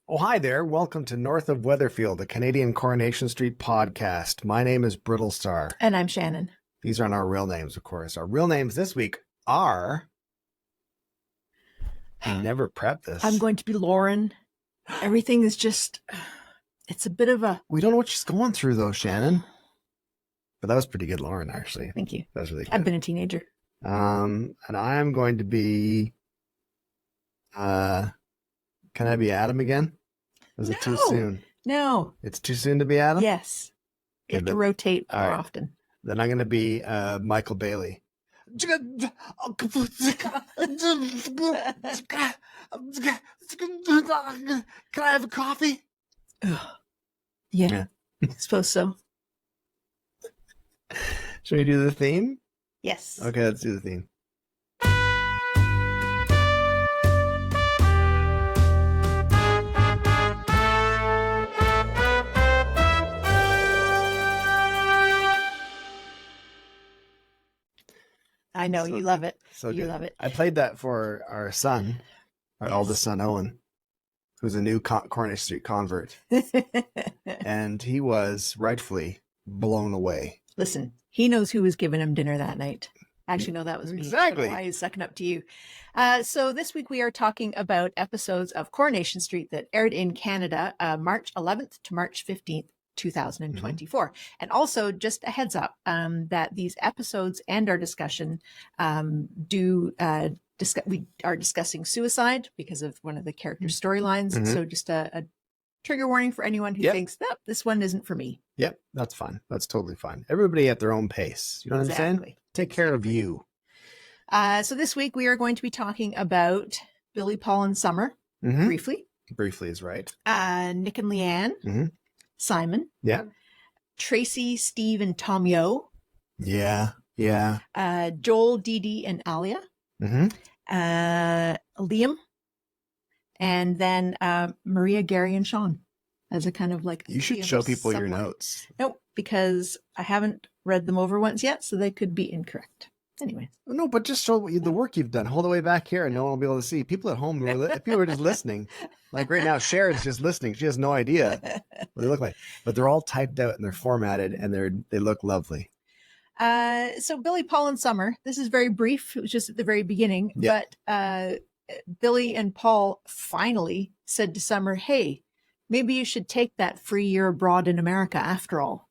Oh, hi there. Welcome to North of Weatherfield, the Canadian Coronation Street podcast. My name is Brittlestar. And I'm Shannon. These aren't our real names, of course. Our real names this week are... I never prepped this. I'm going to be Lauren. Everything is just... It's a bit of a... We don't know what she's going through, though, Shannon. But that was pretty good, Lauren, actually. Thank you. That was really good. I've been a teenager. And I'm going to be... Can I be Adam again? Is it too soon? No. It's too soon to be Adam? Yes. You have to rotate more often. Then I'm going to be Michael Bailey. Can I have a coffee? Yeah. I suppose so. Should we do the theme? Yes. Okay, let's do the theme. I know, you love it. You love it. I played that for our son, our eldest son, Owen, who's a new Coronation Street convert. And he was rightfully blown away. Listen, he knows who was giving him dinner that night. Actually, no, that was me. Exactly. Why he's sucking up to you. So this week we are talking about episodes of Coronation Street that aired in Canada, March 11th to March 15th. 2024. And also just a heads up that these episodes and our discussion we are discussing suicide because of one of the character storylines. So just a trigger warning for anyone who thinks that this one isn't for me. Yep, that's fine. That's totally fine. Everybody at their own pace. You know what I'm saying? Take care of you. So this week we are going to be talking about Billy, Paul, and Summer briefly. Briefly is right. Nick and Leanne. Simon. Yeah. Tracy, Steve, and Tom Yo. Yeah. Yeah. Joel, Didi, and Aliyah. Liam. And then Maria, Gary, and Sean as a kind of like... You should show people your notes. Nope, because I haven't read them over once yet, so they could be incorrect. Anyway. No, but just show the work you've done. Hold the way back here and no one will be able to see. People at home, people are just listening. Like right now, Sharon's just listening. She has no idea what they look like. But they're all typed out and they're formatted and they look lovely. So Billy, Paul, and Summer. This is very brief. It was just at the very beginning. But Billy and Paul finally said to Summer, hey, maybe you should take that free year abroad in America after all.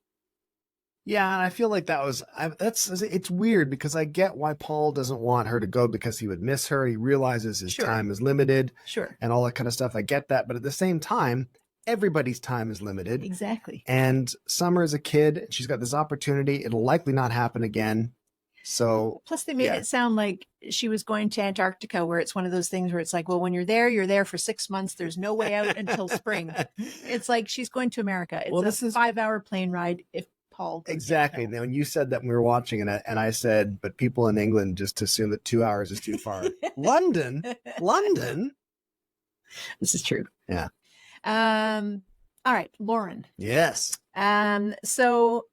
Yeah, and I feel like it's weird because I get why Paul doesn't want her to go because he would miss her. He realizes his time is limited. Sure. And all that kind of stuff. I get that. But at the same time, everybody's time is limited. Exactly. And Summer is a kid. She's got this opportunity. It'll likely not happen again. So plus they made it sound like she was going to Antarctica, where it's one of those things where it's like, well, when you're there for 6 months. There's no way out until spring. It's like she's going to America. It's a 5-hour plane ride if Paul. Exactly. Now, when you said that when we were watching it, and I said, but people in England just assume that 2 hours is too far. London. This is true. Yeah. All right, Lauren. Yes. So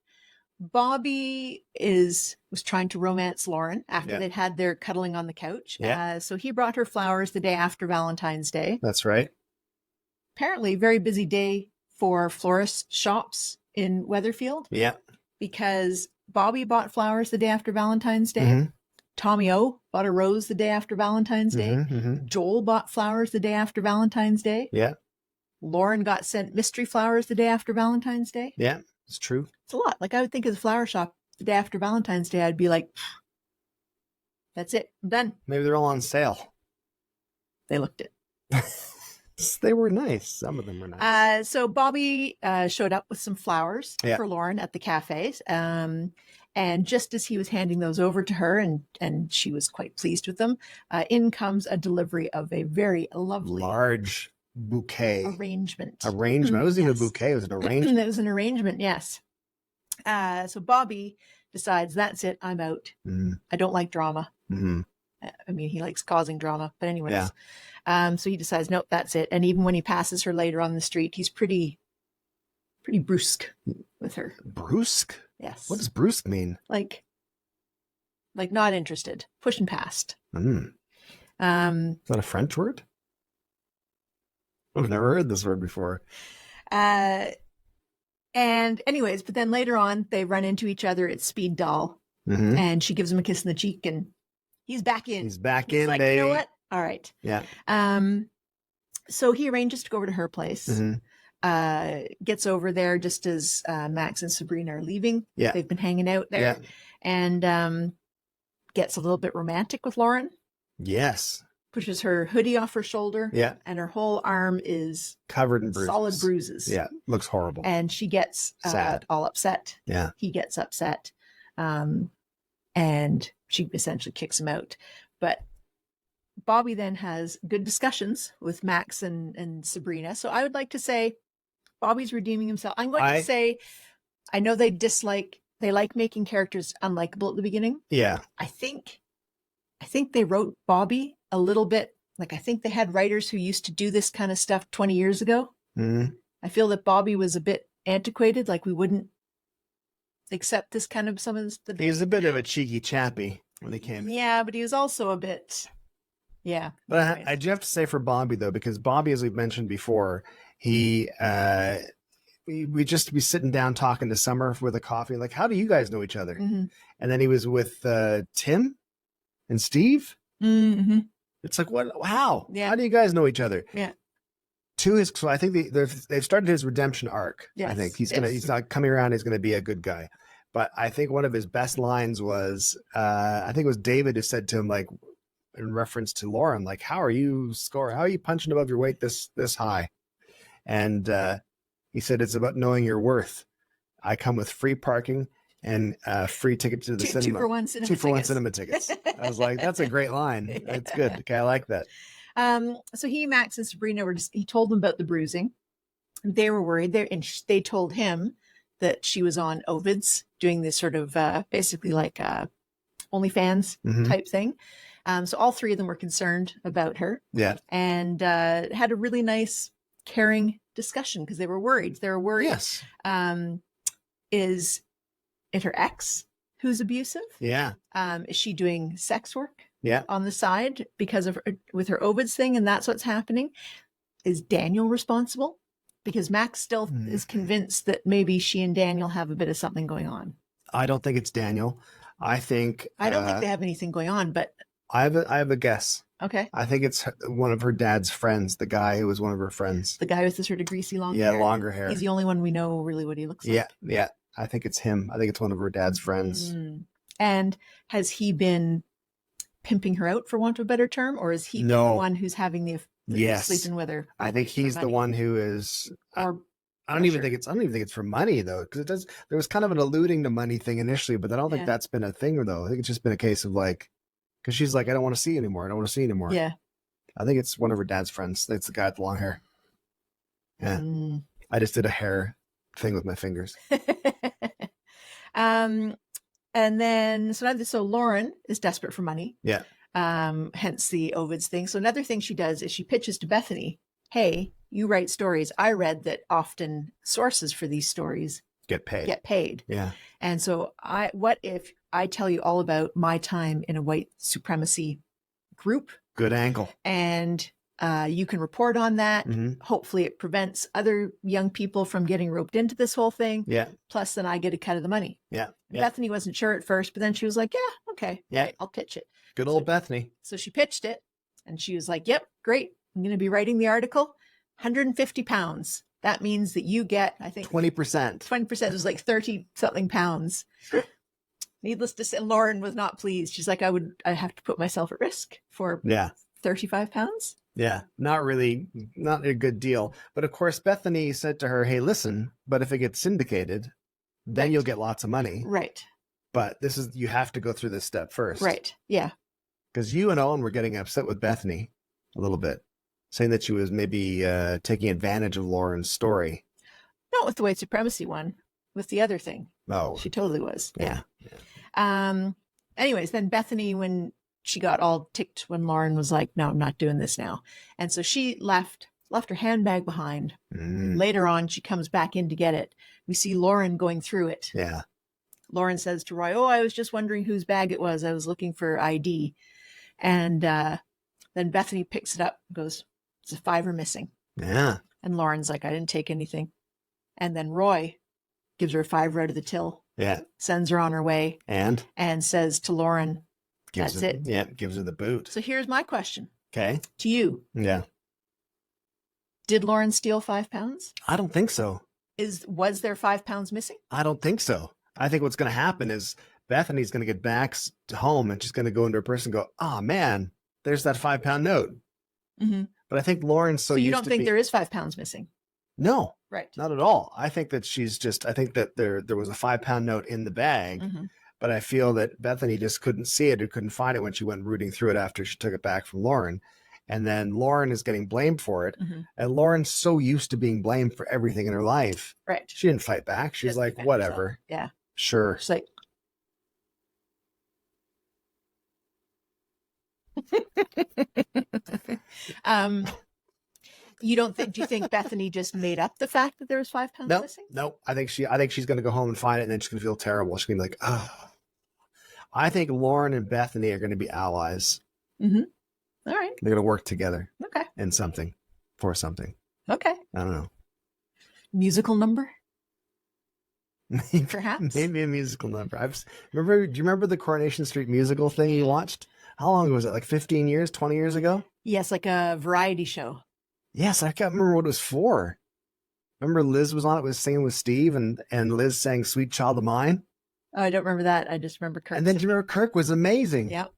Bobby was trying to romance Lauren after they'd had their cuddling on the couch. Yeah. So he brought her flowers the day after Valentine's Day. That's right. Apparently, very busy day for florist shops in Weatherfield. Yeah. Because Bobby bought flowers the day after Valentine's Day. Tommy O bought a rose the day after Valentine's Day. Joel bought flowers the day after Valentine's Day. Yeah. Lauren got sent mystery flowers the day after Valentine's Day. Yeah, it's true. It's a lot. Like I would think as a flower shop the day after Valentine's Day, I'd be like, that's it. I'm done. Maybe they're all on sale. They looked it. They were nice. Some of them were nice. So Bobby showed up with some flowers for Lauren at the cafes. And just as he was handing those over to her and she was quite pleased with them, in comes a delivery of a very lovely large bouquet. Arrangement. It wasn't even a bouquet. It was an arrangement. It was an arrangement. Yes. So Bobby decides that's it. I'm out. I don't like drama. I mean, he likes causing drama, but anyways. So he decides, nope, that's it. And even when he passes her later on the street, he's pretty brusque with her. Brusque? Yes. What does brusque mean? Like not interested, pushing past. Is that a French word? I've never heard this word before. And anyways, but then later on, they run into each other at Speed Doll, and she gives him a kiss in the cheek, and he's back in. He's back in, like, baby. You know what? All right. Yeah. So he arranges to go over to her place. Gets over there just as Max and Sabrina are leaving. Yeah. They've been hanging out there. Yeah. And gets a little bit romantic with Lauren. Yes. Pushes her hoodie off her shoulder. Yeah. And her whole arm is covered in bruises. Solid bruises. Yeah. Looks horrible. And she gets sad. All upset. Yeah. He gets upset. And she essentially kicks him out. But Bobby then has good discussions with Max and Sabrina. So I would like to say Bobby's redeeming himself. I'm going to say, I know they like making characters unlikable at the beginning. Yeah. I think they wrote Bobby a little bit, like I think they had writers who used to do this kind of stuff 20 years ago. I feel that Bobby was a bit antiquated, like we wouldn't accept this kind of some of the... He was a bit of a cheeky chappy when he came. Yeah, but he was also a bit... Yeah. But I do have to say for Bobby, though, because Bobby, as we've mentioned before, we just be sitting down talking to Summer with a coffee. Like, how do you guys know each other? And then he was with Tim and Steve. It's like, what? How? Yeah. How do you guys know each other? Yeah. So I think they've started his redemption arc. Yes. I think he's not coming around. He's gonna be a good guy. But I think one of his best lines was, I think it was David who said to him, like, in reference to Lauren, like, how are you punching above your weight this high? And he said, it's about knowing your worth. I come with free parking and free ticket to the cinema. 2-for-1 cinema tickets. 2-for-1 cinema tickets. I was like, that's a great line. It's good. Okay, I like that. So Max and Sabrina he told them about the bruising. They were worried there, and they told him that she was on Ovid's doing this sort of basically like OnlyFans type thing. So all three of them were concerned about her. Yeah. And had a really nice, caring discussion because they were worried. They were worried. Yes. Is it her ex who's abusive? Yeah. Is she doing sex work? Yeah. On the side because of with her Ovid's thing, and that's what's happening. Is Daniel responsible? Because Max still is convinced that maybe she and Daniel have a bit of something going on. I don't think it's Daniel. I don't think they have anything going on, but I have a guess. Okay. I think it's one of her dad's friends, the guy who was one of her friends. The guy with the sort of greasy long hair. Yeah, longer hair. He's the only one we know really what he looks like. Yeah. I think it's him. I think it's one of her dad's friends. And has he been pimping her out, for want of a better term, or is he the one who's having the sleeping with her? I think he's the one who is. I don't even think it's for money though, because there was kind of an alluding to money thing initially, but I don't think that's been a thing though. I think it's just been a case of like, because she's like, I don't want to see you anymore. I don't want to see you anymore. Yeah. I think it's one of her dad's friends. It's the guy with the long hair. Yeah. I just did a hair thing with my fingers. And then, so Lauren is desperate for money. Yeah. Hence the Ovid's thing. So another thing she does is she pitches to Bethany, hey, you write stories. I read that often sources for these stories get paid. Yeah. And so what if I tell you all about my time in a white supremacy group? Good angle. And you can report on that. Hopefully it prevents other young people from getting roped into this whole thing. Yeah. Plus then I get a cut of the money. Yeah. Bethany wasn't sure at first, but then she was like, yeah, okay. Yeah. Right, I'll pitch it. Good old Bethany. So she pitched it and she was like, yep, great. I'm going to be writing the article. £150. That means that you get, I think 20%. 20% was like 30 something pounds. Needless to say, Lauren was not pleased. She's like, I have to put myself at risk for 35 pounds. Yeah, not a good deal. But of course, Bethany said to her, hey, listen, but if it gets syndicated, then you'll get lots of money. Right. But you have to go through this step first. Right. Yeah. Because you and Owen were getting upset with Bethany a little bit, saying that she was maybe taking advantage of Lauren's story. Not with the white supremacy one, with the other thing. Oh. She totally was. Yeah. Anyways, then Bethany, when she got all ticked when Lauren was like, no, I'm not doing this now. And so she left her handbag behind. Later on, she comes back in to get it. We see Lauren going through it. Yeah. Lauren says to Roy, I was just wondering whose bag it was. I was looking for ID. And then Bethany picks it up and goes, it's a $5 missing. Yeah. And Lauren's like, I didn't take anything. And then Roy gives her a $5 out of the till, Yeah. sends her on her way, And says to Lauren, gives that's her, it. Yeah, gives her the boot. So here's my question. Okay. To you. Yeah. Did Lauren steal £5? I don't think so. Was there £5 missing? I don't think so. I think what's going to happen is Bethany's going to get back home and she's going to go into her purse and go, oh man, there's that £5 note. Mm-hmm. But I think Lauren's so you used don't to think be... there is £5 missing? No, right? Not at all. I think that I think that there was a £5 note in the bag, but I feel that Bethany just couldn't see it or couldn't find it when she went rooting through it after she took it back from Lauren. And then Lauren is getting blamed for it. And Lauren's so used to being blamed for everything in her life. Right. She didn't fight back. She's like, whatever. Herself. Yeah. Sure. She's like, you don't think? Do you think Bethany just made up the fact that there was £5 missing? No. I think she's going to go home and find it, and then she's going to feel terrible. She's going to be like, oh. I think Lauren and Bethany are going to be allies. All right. They're going to work together. Okay. In something, for something. Okay. I don't know. Musical number? Perhaps. Maybe a musical number. Do you remember the Coronation Street musical thing you watched? How long was it? Like 15 years, 20 years ago? Yes, like a variety show. Yes, I can't remember what it was for. Remember Liz was on it, was singing with Steve, and Liz sang Sweet Child of Mine? Oh, I don't remember that. I just remember Kirk. And then do you remember Kirk was amazing? Yep.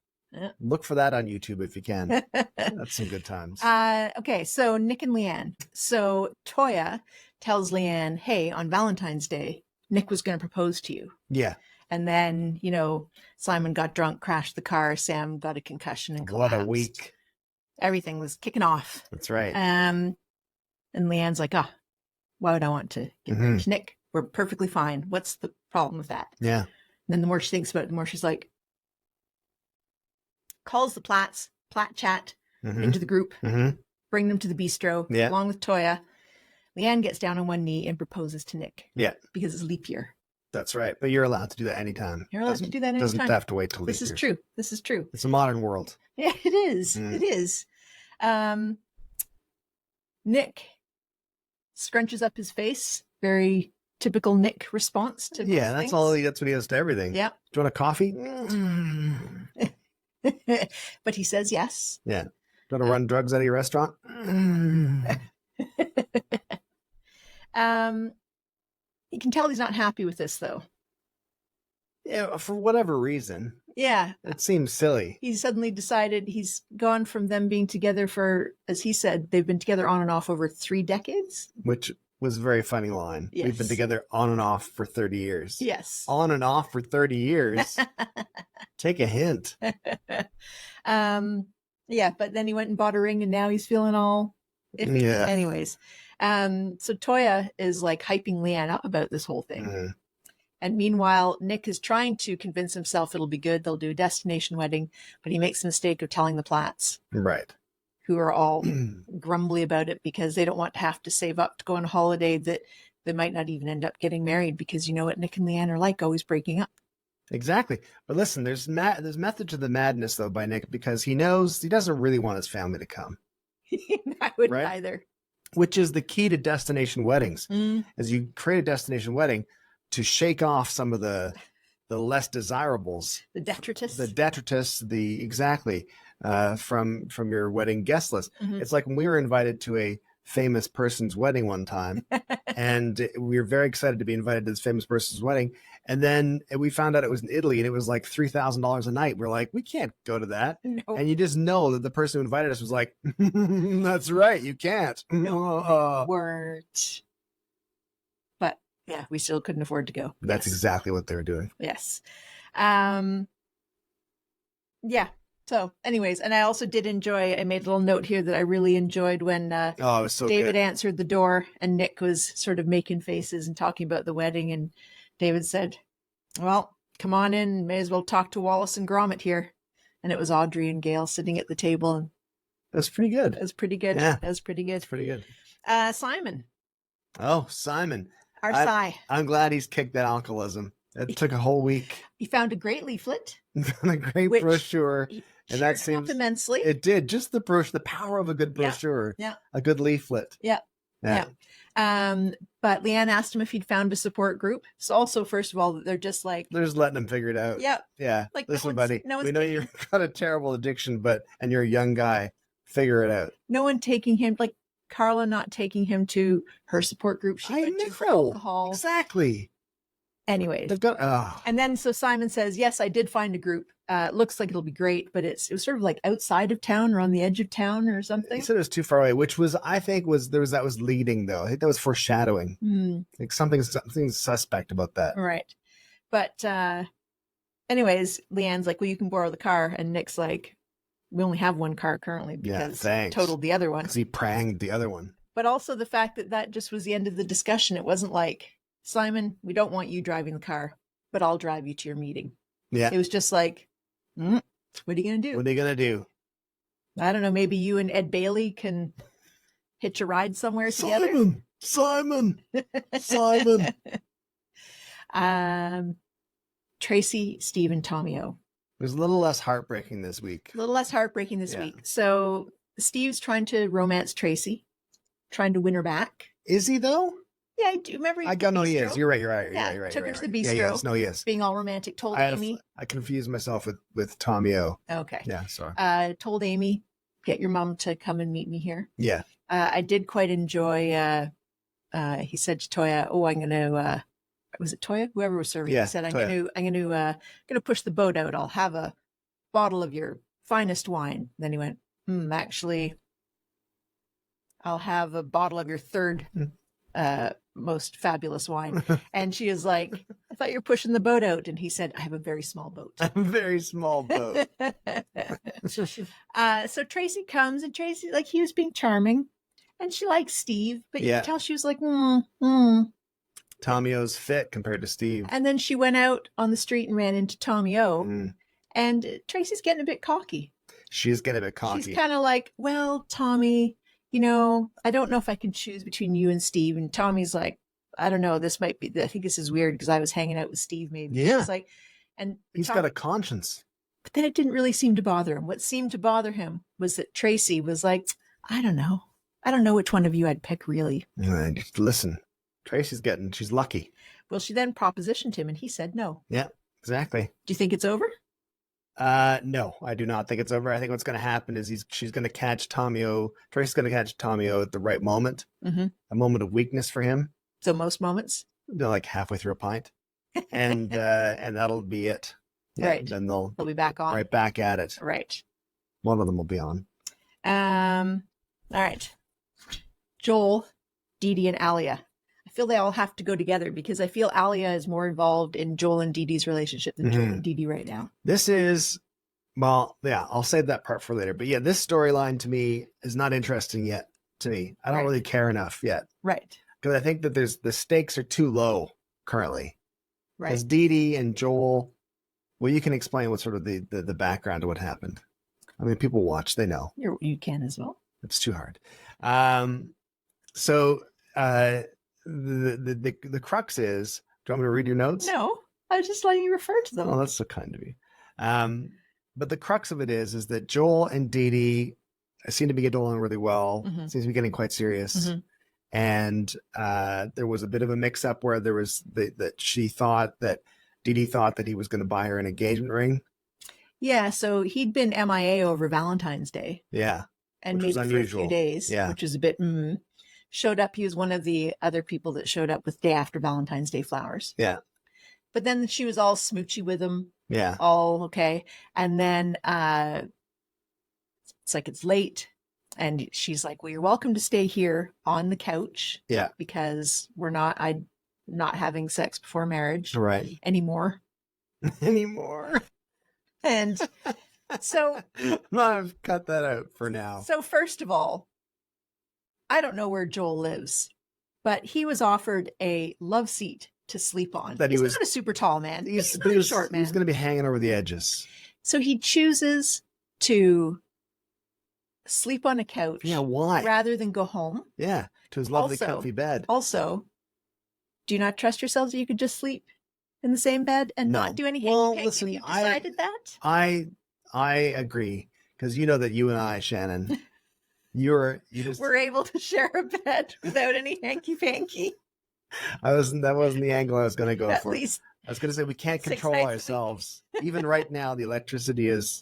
Look for that on YouTube if you can. That's some good times. Okay, so Nick and Leanne. So Toya tells Leanne, hey, on Valentine's Day, Nick was going to propose to you. Yeah. And then, Simon got drunk, crashed the car. Sam got a concussion and collapsed. What a week. Everything was kicking off. That's right. And Leanne's like, why would I want to get married to Nick? We're perfectly fine. What's the problem with that? Yeah. And then the more she thinks about it, the more she's like, calls the Platt chat into the group, bring them to the bistro, along with Toya. Leanne gets down on one knee and proposes to Nick. Yeah. Because it's leap year. That's right. But you're allowed to do that anytime. You're allowed to do that anytime. Doesn't have to wait till leap year. This is true. This is true. It's a modern world. Yeah, it is. It is. Nick scrunches up his face. Very typical Nick response to that's what he does to everything. Yeah. Do you want a coffee? But he says yes. Yeah. Do you want to run drugs out of your restaurant? You can tell he's not happy with this, though. Yeah, for whatever reason. Yeah. It seems silly. He suddenly decided he's gone from them being together for, as he said, they've been together on and off over 3 decades. Which was a very funny line. Yes. We've been together on and off for 30 years. Yes. On and off for 30 years. Take a hint. Yeah, but then he went and bought a ring and now he's feeling all iffy. Yeah. Anyways. So Toya is like hyping Leanne up about this whole thing. And meanwhile, Nick is trying to convince himself it'll be good. They'll do a destination wedding, but he makes the mistake of telling the Platts. Right. Who are all grumbly about it because they don't want to have to save up to go on a holiday that they might not even end up getting married because you know what Nick and Leanne are like, always breaking up. Exactly. But listen, there's method to the madness though by Nick because he knows he doesn't really want his family to come. I wouldn't either. Which is the key to destination weddings. As you create a destination wedding to shake off some of the less desirables. The detritus. From your wedding guest list. It's like when we were invited to a famous person's wedding one time and we were very excited to be invited to this famous person's wedding. And then we found out it was in Italy and it was like $3,000 a night. We're like, we can't go to that. No. And you just know that the person who invited us was like, that's right. You can't. No, weren't. But yeah, we still couldn't afford to go. That's exactly what they were doing. Yes. Yeah. So anyways, and I also did enjoy, I made a little note here that I really enjoyed when it was so David answered the door and Nick was sort of making faces and talking about the wedding. And David said, well, come on in. May as well talk to Wallace and Gromit here. And it was Audrey and Gail sitting at the table. And that's pretty good. It was pretty good. Yeah. That was pretty good. It's pretty good. Simon. Oh, Simon. Our Cy. I'm glad he's kicked that alcoholism. It took a whole week. He found a great leaflet. A great brochure. And that Cheered him up seems immensely. it did. Just the brochure, the power of a good brochure, Yeah. a good leaflet. Yeah. But Leanne asked him if he'd found a support group. So also, first of all, they're just like, They're just letting him figure it out. yeah. Yeah. Like, Listen, buddy, no one's we know you've got a terrible addiction, and you're a young guy. Figure it out. No one taking him, like Carla not taking him to her support group she went to for alcohol. Exactly. Anyways. They've got, And then so Simon says, yes, I did find a group. Looks like it'll be great, but it was sort of like outside of town or on the edge of town or something. He said it was too far away, which was, I think, that was leading though. I think that was foreshadowing. Like something suspect about that. Right. But anyways, Leanne's like, well, you can borrow the car. And Nick's like, we only have one car currently because totaled the other one. Because he pranged the other one. But also the fact that just was the end of the discussion. It wasn't like, Simon, we don't want you driving the car, but I'll drive you to your meeting. Yeah. It was just like, what are you going to do? What are you going to do? I don't know. Maybe you and Ed Bailey can hitch a ride somewhere together. Simon. Tracy, Steve, and Tommy O. It was a little less heartbreaking this week. Week. So Steve's trying to romance Tracy, trying to win her back. Is he though? Yeah, I do. Remember? I got no. He is. You're right. Took her to the bistro. Yeah, yes. No, he is. Being all romantic. Told Amy. I confused myself with Tommy O. Okay. Yeah. Sorry. Told Amy, get your mom to come and meet me here. Yeah. I did quite enjoy. He said to Toya, "Oh, I'm going to." Was it Toya? Whoever was serving. Yeah, he said, I'm going to push the boat out. I'll have a bottle of your finest wine. Then he went, actually, I'll have a bottle of your third most fabulous wine. And she is like, I thought you were pushing the boat out. And he said, I have a very small boat. A very small boat. So Tracy comes, and Tracy, like, he was being charming, and she likes Steve, but you can tell she was like, Tommy O's fit compared to Steve. And then she went out on the street and ran into Tommy O. And Tracy's getting a bit cocky. She's getting a bit cocky. She's kind of like, well, Tommy, I don't know if I can choose between you and Steve. And Tommy's like, I don't know. This might be, I think this is weird because I was hanging out with Steve maybe. Yeah. It's like, and he's got a conscience. But then it didn't really seem to bother him. What seemed to bother him was that Tracy was like, I don't know. I don't know which one of you I'd pick really. Just listen. She's lucky. Well, she then propositioned him and he said no. Yeah, exactly. Do you think it's over? No, I do not think it's over. I think what's going to happen is she's going to catch Tommy O. Tracy's going to catch Tommy O at the right moment. A moment of weakness for him. So most moments? Like halfway through a pint. And that'll be it. Yeah, right. Then they'll be back on. Right back at it. Right. One of them will be on. All right. Joel, Didi, and Aliyah. I feel they all have to go together because I feel Aliyah is more involved in Joel and Didi's relationship than Joel and Didi right now. This is, well, yeah, I'll save that part for later. But yeah, this storyline to me is not interesting yet to me. I don't really care enough yet. Right. Because I think that the stakes are too low currently. Right. Because Didi and Joel, well, you can explain what sort of the background of what happened. I mean, people watch, they know. You can as well. It's too hard. The crux is, do you want me to read your notes? No, I was just letting you refer to them. Oh, that's so kind of you. But the crux of it is that Joel and Didi seem to be getting along really well. Seems to be getting quite serious. And there was a bit of a mix-up where there was that Didi thought that he was going to buy her an engagement ring. Yeah, so he'd been MIA over Valentine's Day. Yeah. And maybe for a few days, which is a bit showed up. He was one of the other people that showed up with day after Valentine's Day flowers. Yeah. But then she was all smoochy with him. Yeah. All okay. And then it's like it's late. And she's like, well, you're welcome to stay here on the couch. Yeah. Because I'm not having sex before marriage. Right. Anymore. And so I've cut that out for now. So first of all, I don't know where Joel lives, but he was offered a love seat to sleep on. He's not a super tall man. He's a short man. He's going to be hanging over the edges. So he chooses to sleep on a couch. Yeah, why? Rather than go home. Yeah, to his lovely comfy bed. Also, do you not trust yourselves that you could just sleep in the same bed and not do anything? Well, listen, you decided that? I agree. Because you know that you and I, Shannon, you just We're able to share a bed without any hanky-panky. that wasn't the angle I was going to go At for. least I was going to say we can't 6 control nights a week. ourselves. Even right now, the electricity is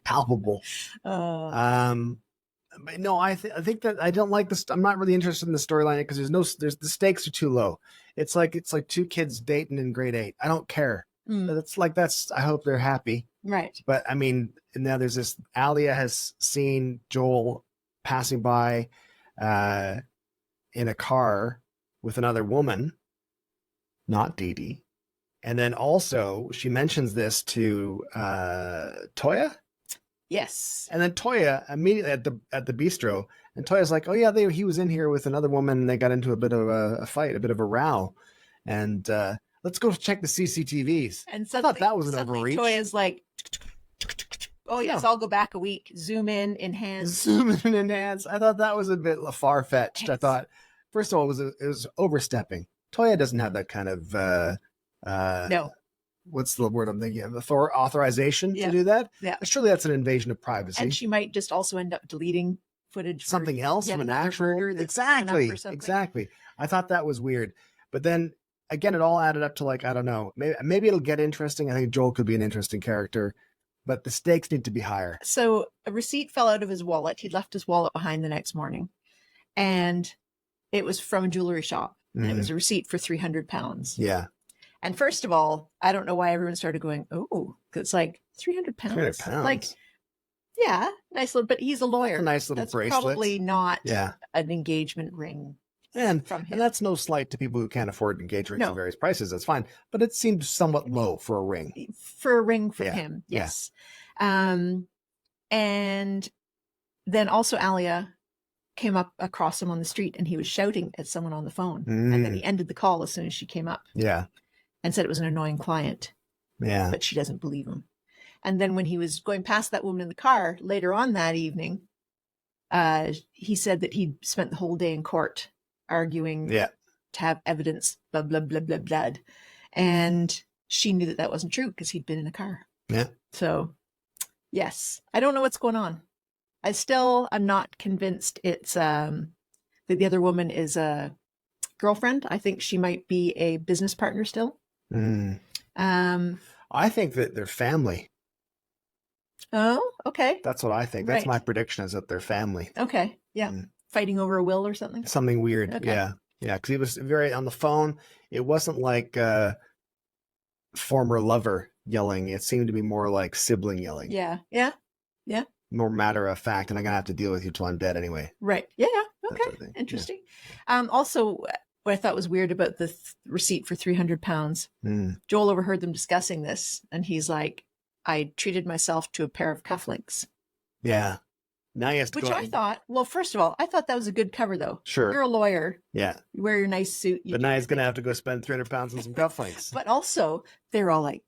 palpable. But no, I think that I don't like this. I'm not really interested in the storyline because there's the stakes are too low. It's like two kids dating in grade 8. I don't care. I hope they're happy. Right. But I mean, now there's this. Aliyah has seen Joel passing by in a car with another woman, not Didi. And then also she mentions this to Toya. Yes. And then Toya immediately at the bistro, and Toya's like, "Oh yeah, he was in here with another woman, and they got into a bit of a fight, a bit of a row, and let's go check the CCTVs." And I thought that was an overreach. Toya's like, "Oh yes, I'll go back a week. Zoom in, enhance, zoom in, enhance." I thought that was a bit far fetched. I thought, first of all, it was overstepping. Toya doesn't have that kind of no. What's the word I'm thinking of? Authorization to do that? Yeah. Surely that's an invasion of privacy. And she might just also end up deleting footage. Something else from an actual. Exactly. I thought that was weird. But then again, it all added up to like, I don't know. Maybe it'll get interesting. I think Joel could be an interesting character, but the stakes need to be higher. So a receipt fell out of his wallet. He'd left his wallet behind the next morning. And it was from a jewelry shop. And it was a receipt for £300. Yeah. And first of all, I don't know why everyone started going, oh, because it's like £300. £300. Like, yeah, nice little, but he's a lawyer. It's a nice little bracelet. Probably not an engagement ring. And from him. And that's no slight to people who can't afford engagement rings at various prices. That's fine. But it seemed somewhat low for a ring. For a ring from him, yes. And then also Aliyah came up across him on the street and he was shouting at someone on the phone. And then he ended the call as soon as she came up. Yeah. And said it was an annoying client. Yeah. But she doesn't believe him. And then when he was going past that woman in the car later on that evening, he said that he'd spent the whole day in court arguing to have evidence, blah, blah, blah, blah, blah. And she knew that that wasn't true because he'd been in a car. Yeah. So, yes. I don't know what's going on. I'm not convinced it's that the other woman is a girlfriend. I think she might be a business partner still. I think that they're family. Oh, okay. That's what I think. That's my prediction, is that they're family. Okay. Yeah. Fighting over a will or something? Something weird. Okay. Yeah. Yeah. Because he was very on the phone. It wasn't like former lover yelling. It seemed to be more like sibling yelling. Yeah. Yeah. Yeah. More matter of fact. And I'm going to have to deal with you till I'm dead anyway. Right. Yeah. Okay. Sort of interesting. Yeah. Also, what I thought was weird about the receipt for £300, Joel overheard them discussing this, and he's like, I treated myself to a pair of cufflinks. Yeah. Now he has to I thought, well, first of all, I thought that was a good cover, though. Sure. You're a lawyer. Yeah. You wear your nice suit. But now he's going to have to go spend £300 on some cufflinks. But also, they're all like,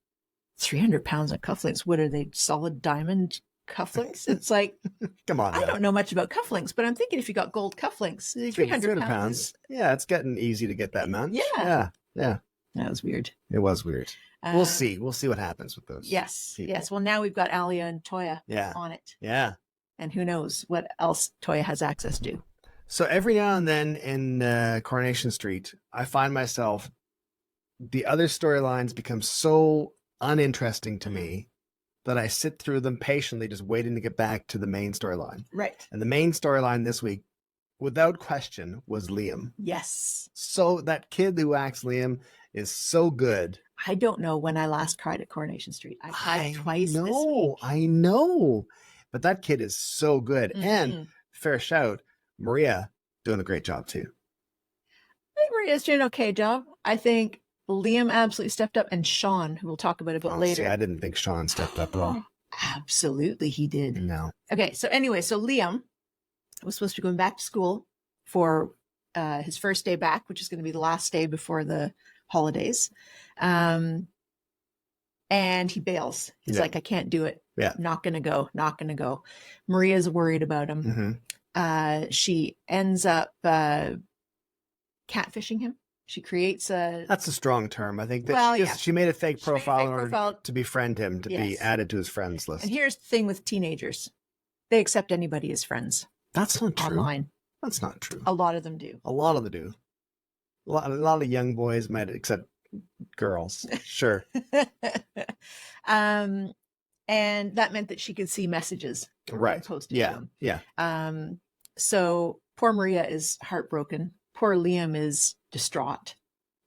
£300 on cufflinks? What are they, solid diamond cufflinks? It's like, come on. I don't know much about cufflinks, but I'm thinking if you got gold cufflinks, £300. Yeah, it's getting easy to get that much. Yeah. Yeah. That was weird. It was weird. We'll see. We'll see what happens with those. Yes. people. Yes. Well, now we've got Aliyah and Toya on it. Yeah. And who knows what else Toya has access to. So every now and then in Coronation Street, I find myself, the other storylines become so uninteresting to me that I sit through them patiently, just waiting to get back to the main storyline. Right. And the main storyline this week, without question, was Liam. Yes. So that kid who acts Liam is so good. I don't know when I last cried at Coronation Street. I cried twice this week. I know. But that kid is so good. And fair shout, Maria doing a great job too. I think Maria's doing an okay job. I think Liam absolutely stepped up, and Sean, who we'll talk about a bit later. See, I didn't think Sean stepped up at all. Absolutely, he did. No. Okay, so anyway, so Liam was supposed to be going back to school for his first day back, which is going to be the last day before the holidays. And he bails. He's like, I can't do it. Yeah. Not going to go. Maria's worried about him. She ends up catfishing him. She creates a That's a strong term. I think that she made a fake profile in order to befriend him, to be added to his friends list. And here's the thing with teenagers. They accept anybody as friends. That's not true. Online. That's not true. A lot of them do. A lot of them do. A lot of young boys might accept girls. Sure. And that meant that she could see messages. Posted to him. Yeah. So poor Maria is heartbroken. Poor Liam is distraught.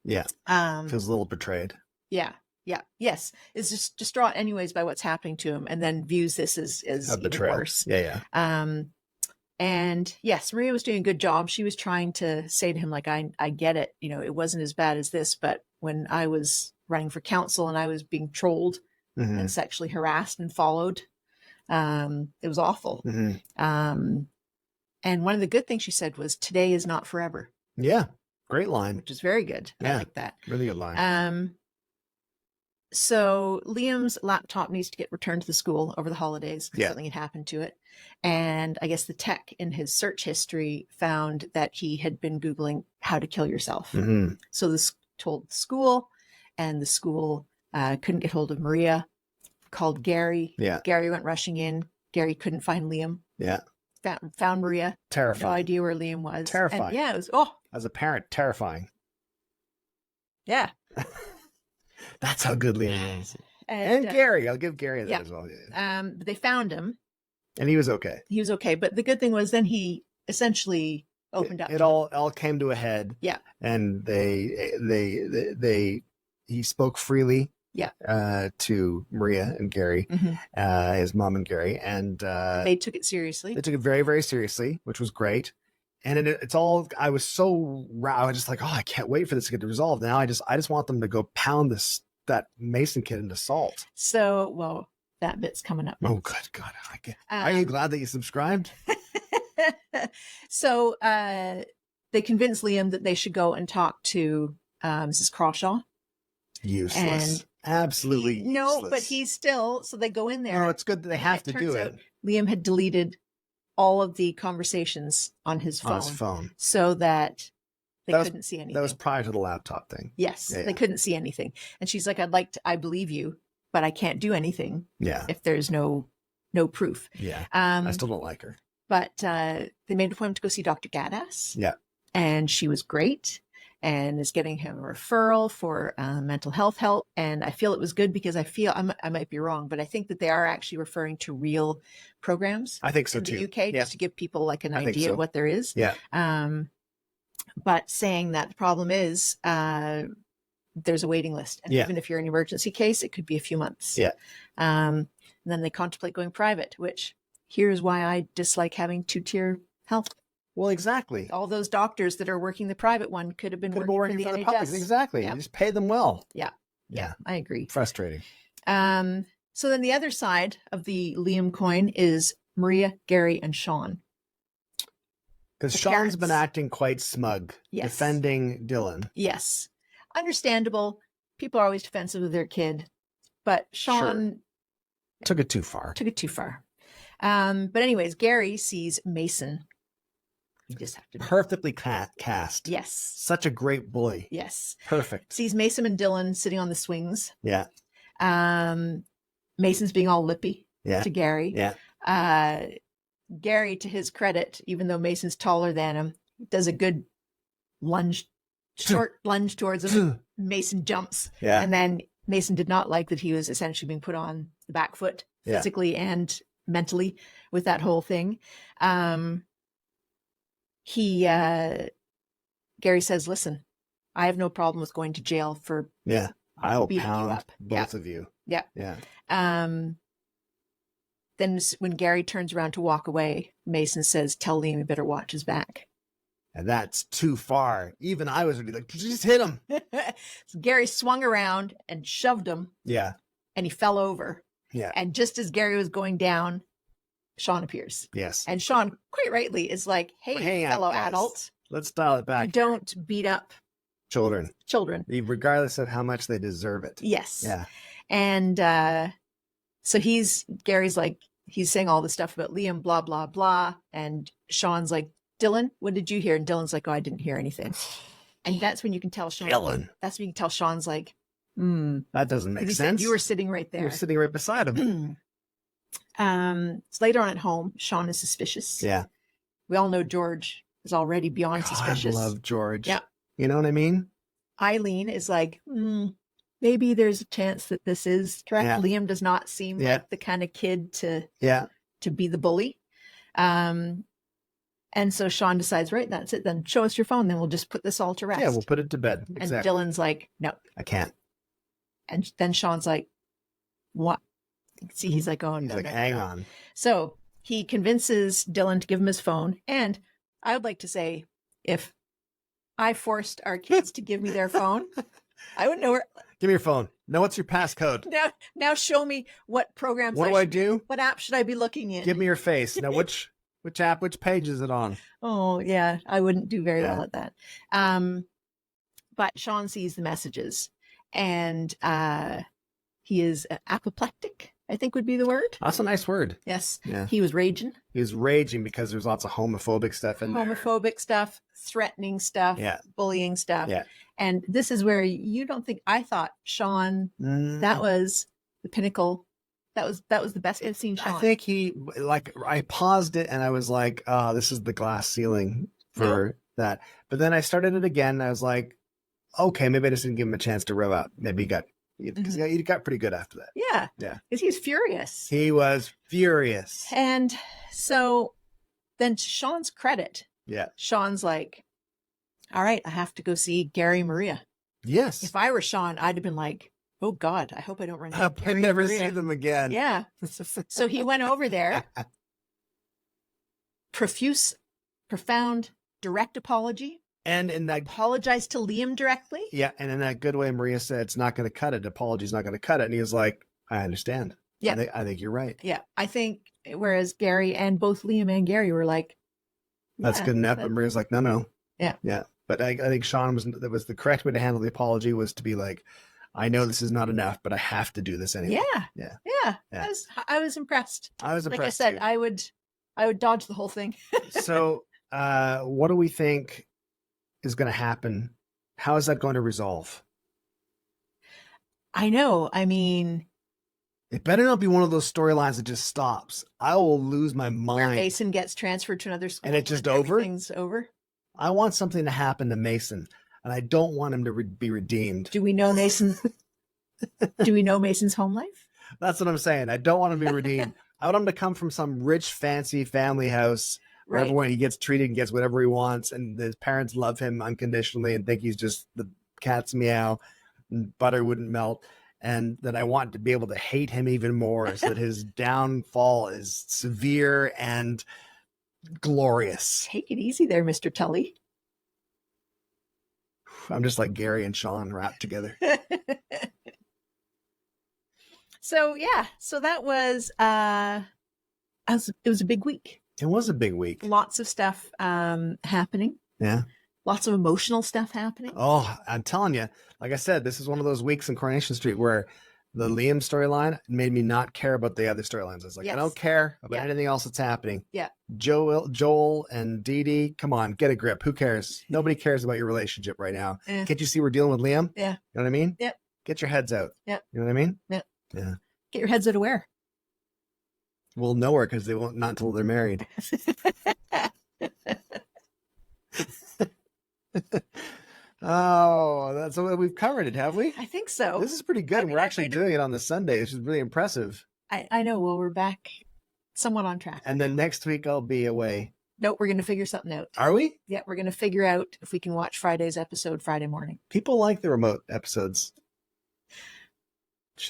Yeah. Feels a little betrayed. Yeah. Yeah. Yes. Is just distraught anyways by what's happening to him, and then views this as a betrayal. Worse. Yeah. And yes, Maria was doing a good job. She was trying to say to him, like, I get it. You know, it wasn't as bad as this, but when I was running for council and I was being trolled and sexually harassed and followed, it was awful. And one of the good things she said was, today is not forever. Yeah. Great line. Which is very good. Yeah, I like that. Really good line. So Liam's laptop needs to get returned to the school over the holidays because something had happened to it. And I guess the tech in his search history found that he had been Googling how to kill yourself. So this told the school, and the school couldn't get hold of Maria, called Gary. Yeah. Gary went rushing in. Gary couldn't find Liam. Yeah. Found Maria. Terrifying. No idea where Liam was. Terrifying. And it was, as a parent, terrifying. Yeah. That's how good Liam is. And Gary. I'll give Gary that as well. But they found him. And he was okay. He was okay. But the good thing was then he essentially opened up. It all came to a head. Yeah. And he spoke freely. Yeah. To Maria and Gary, his mom and Gary. And they took it seriously. They took it very, very seriously, which was great. And I was just like, I can't wait for this to get resolved. Now I just want them to go pound that Mason kid into salt. So, well, that bit's coming up. Oh, good God. Are you glad that you subscribed? So they convinced Liam that they should go and talk to Mrs. Crawshaw. Useless. Absolutely useless. No, but he's still, so they go in there. No, it's good that they have to do it. Liam had deleted all of the conversations on his phone. So that they couldn't see anything. That was prior to the laptop thing. Yes, they couldn't see anything. And she's like, I believe you, but I can't do anything if there's no proof. Yeah, I still don't like her. But they made a point to go see Dr. Gaddis. Yeah. And she was great and is getting him a referral for mental health help. And I feel it was good because I might be wrong, but I think that they are actually referring to real programs. I think so in too. The UK, just to give people like an idea of what there is. Yeah. But saying that the problem is there's a waiting list. And even if you're an emergency case, it could be a few months. Yeah. And then they contemplate going private, which here's why I dislike having two-tier health. Well, exactly. All those doctors that are working the private one could have been working for the NHS. Exactly. Yeah. You just pay them well. Yeah. I agree. Frustrating. So then the other side of the Liam coin is Maria, Gary, and Sean. Because Sean's been acting quite smug, defending Dylan. Yes. Understandable. People are always defensive of their kid. But Sean took it too far. But anyways, Gary sees Mason. You just have to perfectly cast. Yes. Such a great boy. Yes. Perfect. Sees Mason and Dylan sitting on the swings. Yeah. Mason's being all lippy to Gary. Yeah. Gary, to his credit, even though Mason's taller than him, does a good short lunge towards him. Mason jumps. Yeah. And then Mason did not like that he was essentially being put on the back foot physically and mentally with that whole thing. Gary says, listen, I have no problem with going to jail for I will pound both of you. Yeah. Yeah. Then when Gary turns around to walk away, Mason says, tell Liam he better watch his back. And that's too far. Even I was really like, just hit him. So Gary swung around and shoved him. Yeah. And he fell over. Yeah. And just as Gary was going down, Sean appears. Yes. And Sean, quite rightly, is like, hey fellow adult. Let's dial it back. Don't beat up children. Regardless of how much they deserve it. Yes. Yeah. And so Gary's like, he's saying all this stuff about Liam, blah, blah, blah. And Sean's like, Dylan, what did you hear? And Dylan's like, oh, I didn't hear anything. And that's when you can tell Sean. Dylan. That's when you can tell Sean's like, That doesn't make he sense. said you were sitting right there. You're sitting right beside him. So later on at home, Sean is suspicious. Yeah. We all know George is already beyond suspicious. I love George. Yeah. You know what I mean? Eileen is like, maybe there's a chance that this is correct. Yeah. Liam does not seem like the kind of kid to be the bully. And so Sean decides, right, that's it. Then show us your phone. Then we'll just put this all to rest. Yeah, we'll put it to bed. And Exactly. Dylan's like, no. I can't. And then Sean's like, what? See, he's like, oh, He's no, like, no, hang no. on. So he convinces Dylan to give him his phone. And I would like to say, if I forced our kids to give me their phone, I would know where. Give me your phone. No, what's your passcode? Now show me what programs. What do I do? What app should I be looking in? Give me your face. Now, which app, which page is it on? Oh, yeah. I wouldn't do very well at that. But Sean sees the messages and he is apoplectic, I think would be the word. That's a nice word. Yes. Yeah. He was raging. He was raging because there's lots of homophobic stuff in there. Homophobic stuff, threatening stuff, bullying stuff. Yeah. And this is where you don't think, I thought Sean, that was the pinnacle. That was the best I've seen Sean. I think I paused it and I was like, oh, this is the glass ceiling for that. But then I started it again. And I was like, okay, maybe I just didn't give him a chance to rev out. Maybe he got pretty good after that. Yeah. Yeah. Because he was furious. He was furious. And so then to Sean's credit, Sean's like, all right, I have to go see Gary and Maria. Yes. If I were Sean, I'd have been like, oh God, I hope I don't run into I Gary never and Maria. see them again. Yeah. So he went over there, profound, direct apology. And in that apologized to Liam directly. Yeah. And in that good way, Maria said, it's not going to cut it. Apology's not going to cut it. And he was like, I understand. Yeah. I think you're right. Yeah. I think, whereas Gary and both Liam and Gary were like, that's good enough. But Maria's like, no. Yeah. Yeah. But I think Sean was the correct way to handle the apology was to be like, I know this is not enough, but I have to do this anyway. Yeah. I was impressed. I was impressed. Like I said, too. I would dodge the whole thing. So what do we think is going to happen? How is that going to resolve? I know. I mean, it better not be one of those storylines that just stops. I will lose my mind. Where Mason gets transferred to another school. And it's just over? Everything's over. I want something to happen to Mason, and I don't want him to be redeemed. Do we know Mason's home life? That's what I'm saying. I don't want him to be redeemed. I want him to come from some rich, fancy family house where everyone he gets treated and gets whatever he wants, and his parents love him unconditionally and think he's just the cat's meow and butter wouldn't melt. And that I want to be able to hate him even more so that his downfall is severe and glorious. Take it easy there, Mr. Tully. I'm just like Gary and Sean wrapped together. So that was it was a big week. It was a big week. Lots of stuff happening. Yeah. Lots of emotional stuff happening. Oh, I'm telling you, like I said, this is one of those weeks in Coronation Street where the Liam storyline made me not care about the other storylines. I was like, I don't care about anything else that's happening. Yeah. Joel and Didi, come on, get a grip. Who cares? Nobody cares about your relationship right now. Can't you see we're dealing with Liam? Yeah. You know what I mean? Yep. Get your heads out. Yep. You know what I mean? Yep. Yeah. Get your heads out of where? Well, nowhere, because they won't, not until they're married. Oh, that's what we've covered it, have we? I think so. This is pretty good. We're actually doing it on the Sunday, which is really impressive. I know. Well, we're back somewhat on track. And then next week I'll be away. Nope, we're going to figure something out. Are we? Yeah, we're going to figure out if we can watch Friday's episode Friday morning. People like the remote episodes.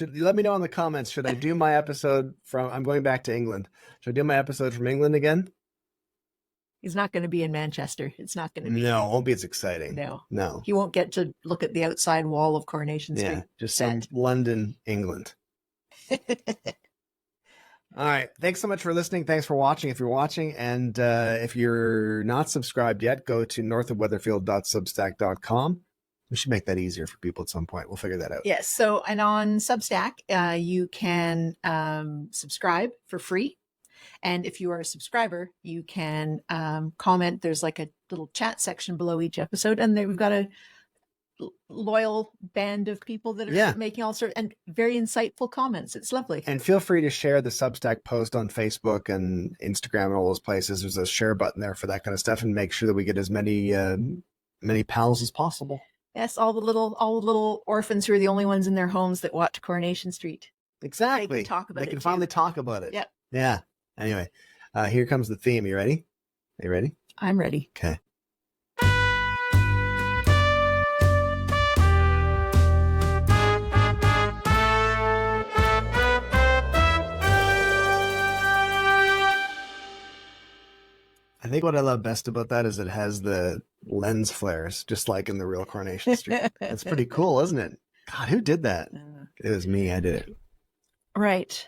Let me know in the comments. Should I do my episode I'm going back to England. Should I do my episode from England again? He's not going to be in Manchester. It's not going to be. No, it won't be as exciting. No. He won't get to look at the outside wall of Coronation Street. Yeah, just some London, England. All right. Thanks so much for listening. Thanks for watching if you're watching. And if you're not subscribed yet, go to northofweatherfield.substack.com. We should make that easier for people at some point. We'll figure that out. Yes. So, and on Substack, you can subscribe for free. And if you are a subscriber, you can comment. There's like a little chat section below each episode, and we've got a loyal band of people that are making all sorts and very insightful comments. It's lovely. And feel free to share the Substack post on Facebook and Instagram and all those places. There's a share button there for that kind of stuff, and make sure that we get as many pals as possible. Yes, all the little orphans who are the only ones in their homes that watch Coronation Street. Exactly. They can talk about it. They can finally talk about it. Yep. Yeah. Anyway, here comes the theme. You ready? Are you ready? I'm ready. Okay. I think what I love best about that is it has the lens flares, just like in the real Coronation Street. That's pretty cool, isn't it? God, who did that? It was me. I did it. Right.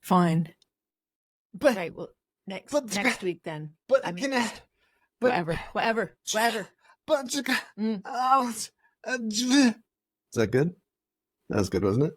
Fine. But right. Well, next week then. But whatever. But is that good? That was good, wasn't it?